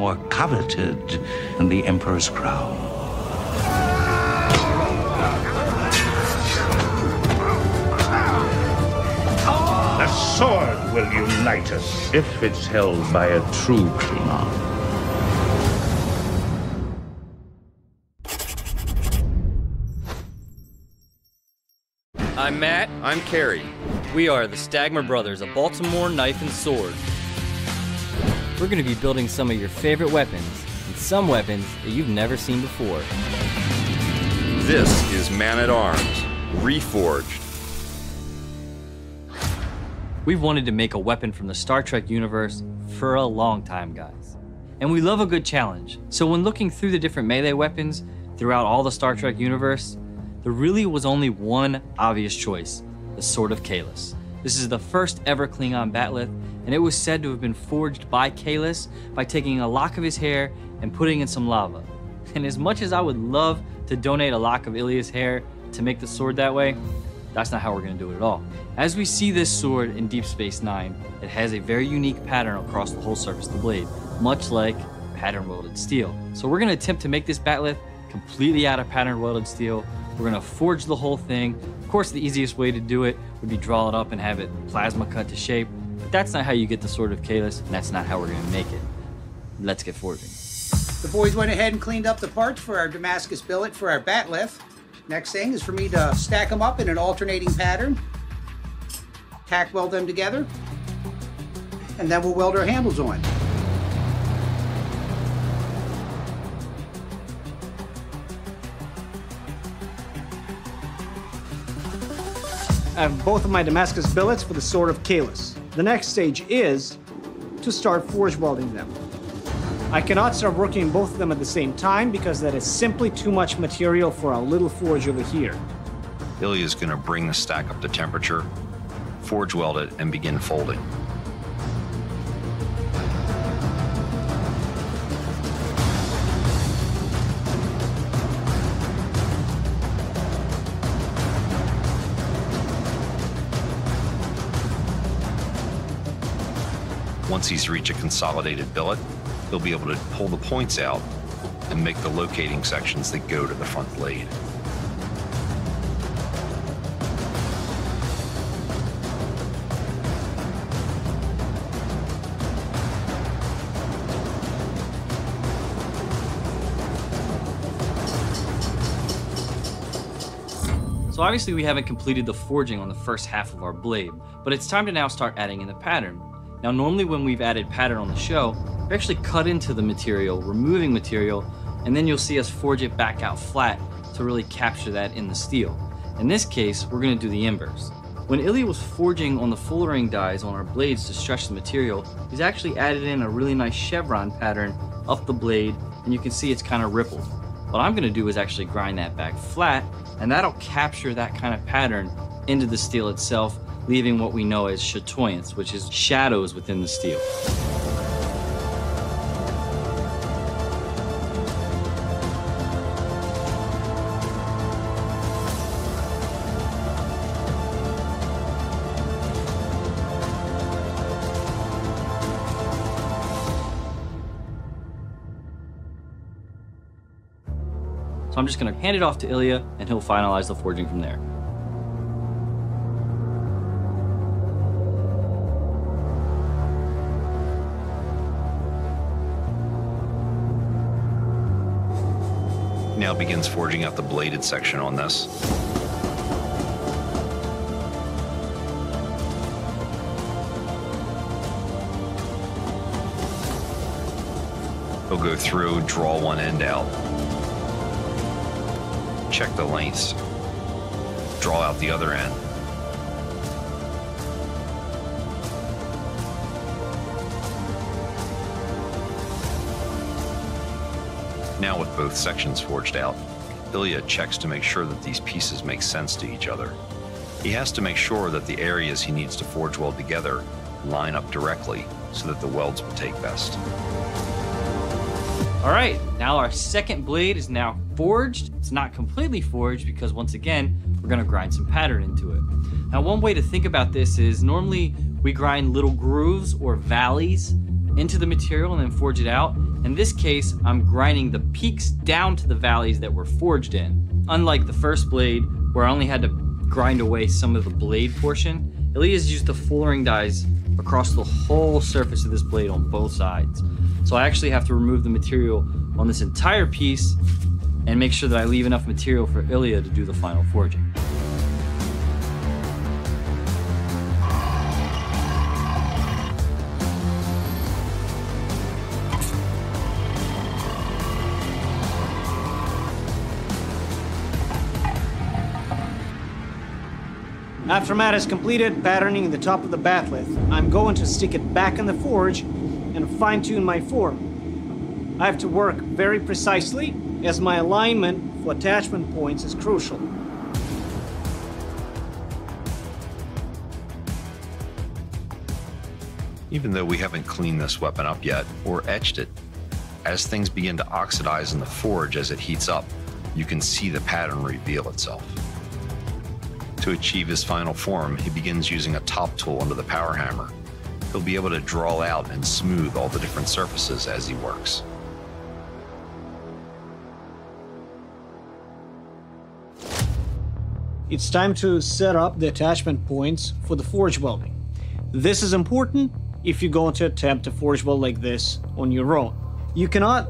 more coveted than the Emperor's crown. The sword will unite us if it's held by a true Klingon. I'm Matt. I'm Carrie. We are the Stagmer Brothers of Baltimore Knife and Sword. We're going to be building some of your favorite weapons, and some weapons that you've never seen before. This is Man-at-Arms, Reforged. We've wanted to make a weapon from the Star Trek universe for a long time, guys. And we love a good challenge. So when looking through the different melee weapons throughout all the Star Trek universe, there really was only one obvious choice, the Sword of Kahless. This is the first ever Klingon bat'leth, and it was said to have been forged by Kahless by taking a lock of his hair and putting in some lava. And as much as I would love to donate a lock of Ilya's hair to make the sword that way, that's not how we're gonna do it at all. As we see this sword in Deep Space Nine, it has a very unique pattern across the whole surface of the blade, much like pattern welded steel. So we're gonna attempt to make this bat'leth completely out of pattern welded steel. We're gonna forge the whole thing. Of course, the easiest way to do it would be draw it up and have it plasma cut to shape, but that's not how you get the Sword of Kahless, and that's not how we're gonna make it. Let's get forging. The boys went ahead and cleaned up the parts for our Damascus billet for our bat'leth. Next thing is for me to stack them up in an alternating pattern, tack weld them together, and then we'll weld our handles on. I have both of my Damascus billets for the Sword of Kahless. The next stage is to start forge welding them. I cannot start working both of them at the same time because that is simply too much material for a little forge over here. Ilya's going to bring the stack up to temperature, forge weld it, and begin folding. Once he's reached a consolidated billet, he'll be able to pull the points out and make the locating sections that go to the front blade. So obviously we haven't completed the forging on the first half of our blade, but it's time to now start adding in the pattern. Now, normally when we've added pattern on the show, we actually cut into the material, removing material, and then you'll see us forge it back out flat to really capture that in the steel. In this case, we're gonna do the embers. When Ilya was forging on the full-ring dies on our blades to stretch the material, he's actually added in a really nice chevron pattern up the blade, and you can see it's kind of rippled. What I'm gonna do is actually grind that back flat, and that'll capture that kind of pattern into the steel itself, leaving what we know as chatoyance, which is shadows within the steel. So I'm just gonna hand it off to Ilya, and he'll finalize the forging from there. Now begins forging out the bladed section on this. He'll go through, draw one end out, check the lengths, draw out the other end. Now with both sections forged out, Ilya checks to make sure that these pieces make sense to each other. He has to make sure that the areas he needs to forge weld together line up directly so that the welds will take best. All right, now our second blade is now forged. It's not completely forged because once again, we're gonna grind some pattern into it. Now, one way to think about this is normally we grind little grooves or valleys into the material and then forge it out. In this case, I'm grinding the peaks down to the valleys that were forged in. Unlike the first blade, where I only had to grind away some of the blade portion, Ilya's used the fullering dies across the whole surface of this blade on both sides. So I actually have to remove the material on this entire piece and make sure that I leave enough material for Ilya to do the final forging. After Matt has completed patterning the top of the batleth, I'm going to stick it back in the forge and fine-tune my form. I have to work very precisely, as my alignment for attachment points is crucial. Even though we haven't cleaned this weapon up yet or etched it, as things begin to oxidize in the forge as it heats up, you can see the pattern reveal itself. To achieve his final form, he begins using a top tool under the power hammer. He'll be able to draw out and smooth all the different surfaces as he works. It's time to set up the attachment points for the forge welding. This is important if you're going to attempt a forge weld like this on your own. You cannot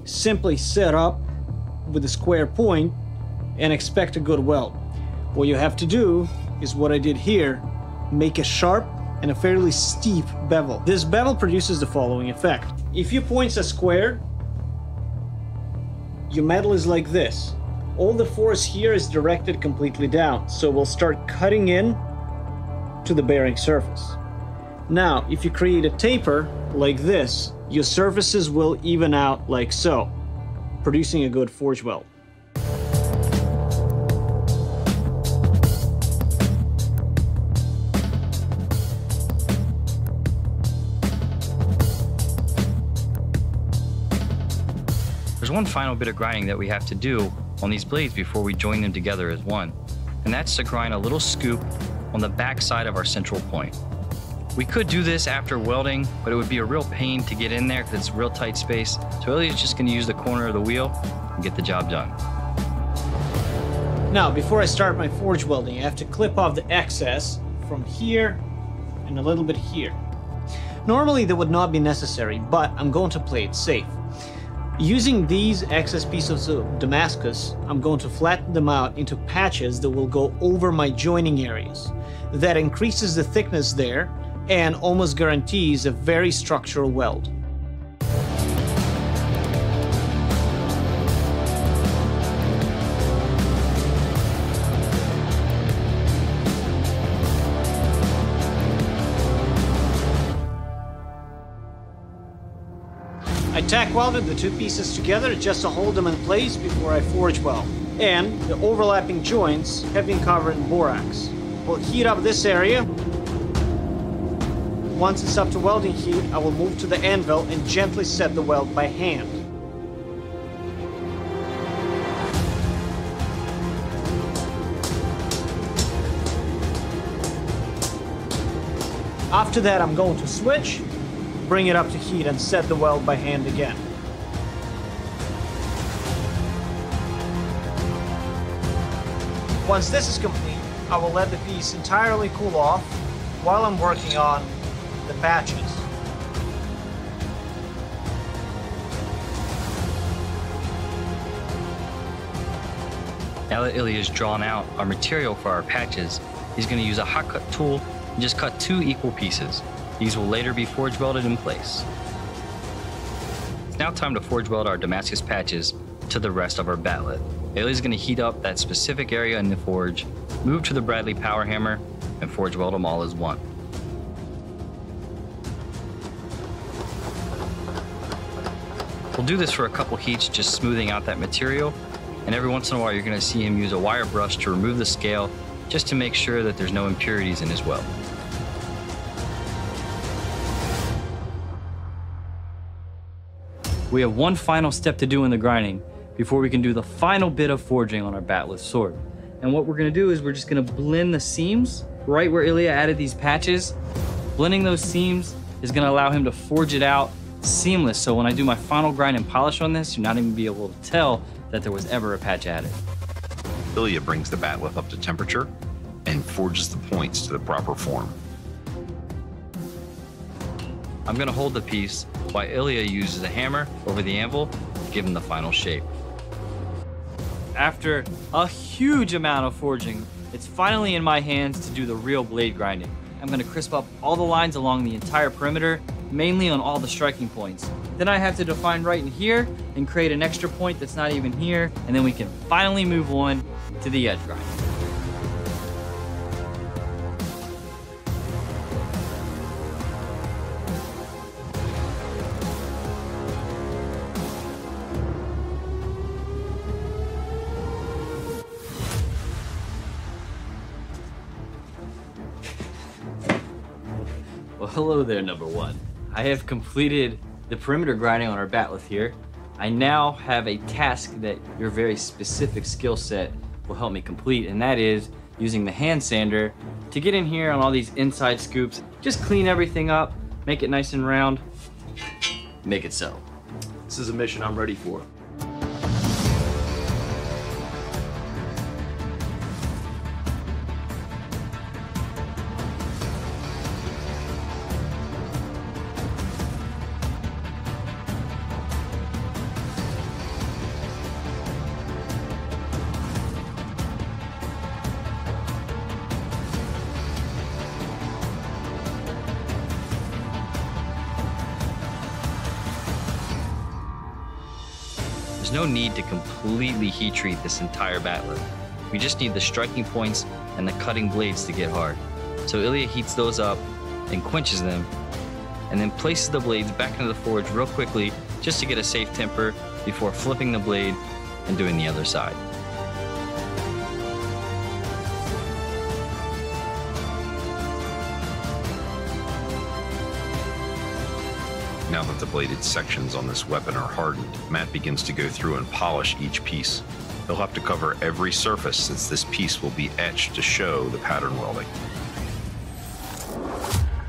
simply set up with a square point and expect a good weld. What you have to do is what I did here, make a sharp and a fairly steep bevel. This bevel produces the following effect. If your points are square, your metal is like this. All the force here is directed completely down, so we'll start cutting in to the bearing surface. Now, if you create a taper like this, your surfaces will even out like so, producing a good forge weld. There's one final bit of grinding that we have to do on these blades before we join them together as one, and that's to grind a little scoop on the back side of our central point. We could do this after welding, but it would be a real pain to get in there because it's a real tight space, so Ilya's just going to use the corner of the wheel and get the job done. Now, before I start my forge welding, I have to clip off the excess from here and a little bit here. Normally that would not be necessary, but I'm going to play it safe. Using these excess pieces of Damascus, I'm going to flatten them out into patches that will go over my joining areas. That increases the thickness there and almost guarantees a very structural weld. I tack welded the two pieces together just to hold them in place before I forge weld. And the overlapping joints have been covered in borax. We'll heat up this area. Once it's up to welding heat, I will move to the anvil and gently set the weld by hand. After that, I'm going to switch, bring it up to heat, and set the weld by hand again. Once this is complete, I will let the piece entirely cool off while I'm working on the patches. Now that Ilya has drawn out our material for our patches, he's going to use a hot cut tool and just cut two equal pieces. These will later be forge welded in place. It's now time to forge weld our Damascus patches to the rest of our batleth. Ilya's going to heat up that specific area in the forge, move to the Bradley power hammer, and forge weld them all as one. We'll do this for a couple heats, just smoothing out that material, and every once in a while you're going to see him use a wire brush to remove the scale, just to make sure that there's no impurities in his weld. We have one final step to do in the grinding before we can do the final bit of forging on our batleth sword. And what we're going to do is we're just going to blend the seams right where Ilya added these patches. Blending those seams is going to allow him to forge it out seamless, so when I do my final grind and polish on this, you're not even be able to tell that there was ever a patch added. Ilya brings the batleth up to temperature and forges the points to the proper form. I'm gonna hold the piece while Ilya uses a hammer over the anvil to give him the final shape. After a huge amount of forging, it's finally in my hands to do the real blade grinding. I'm gonna crisp up all the lines along the entire perimeter, mainly on all the striking points. Then I have to define right in here and create an extra point that's not even here, and then we can finally move on to the edge grind. Well, hello there, number one. I have completed the perimeter grinding on our batleth here. I now have a task that your very specific skill set will help me complete, and that is using the hand sander to get in here on all these inside scoops, just clean everything up, make it nice and round, make it so. This is a mission I'm ready for. There's no need to completely heat treat this entire batleth. We just need the striking points and the cutting blades to get hard. So Ilya heats those up and quenches them, and then places the blades back into the forge real quickly just to get a safe temper before flipping the blade and doing the other side. Now that the bladed sections on this weapon are hardened, Matt begins to go through and polish each piece. He'll have to cover every surface since this piece will be etched to show the pattern welding.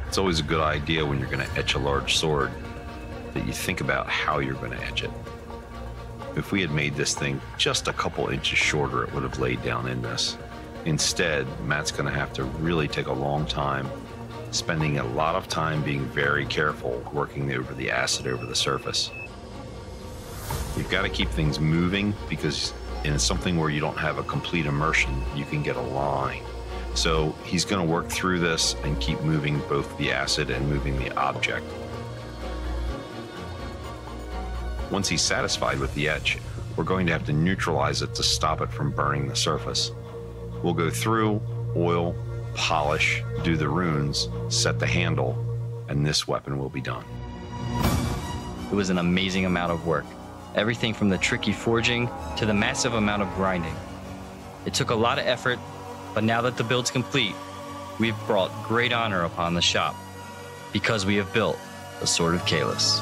It's always a good idea when you're going to etch a large sword that you think about how you're going to etch it. If we had made this thing just a couple inches shorter, it would have laid down in this. Instead, Matt's going to have to really take a long time, spending a lot of time being very careful working over the acid over the surface. You've got to keep things moving because in something where you don't have a complete immersion, you can get a line. So he's going to work through this and keep moving both the acid and moving the object. Once he's satisfied with the etch, we're going to have to neutralize it to stop it from burning the surface. We'll go through, oil, polish, do the runes, set the handle, and this weapon will be done. It was an amazing amount of work. Everything from the tricky forging to the massive amount of grinding. It took a lot of effort, but now that the build's complete, we've brought great honor upon the shop because we have built the Sword of Kahless.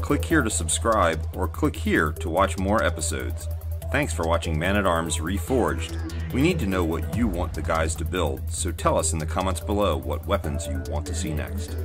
Click here to subscribe, or click here to watch more episodes. Thanks for watching Man-at-Arms Reforged. We need to know what you want the guys to build, so tell us in the comments below what weapons you want to see next.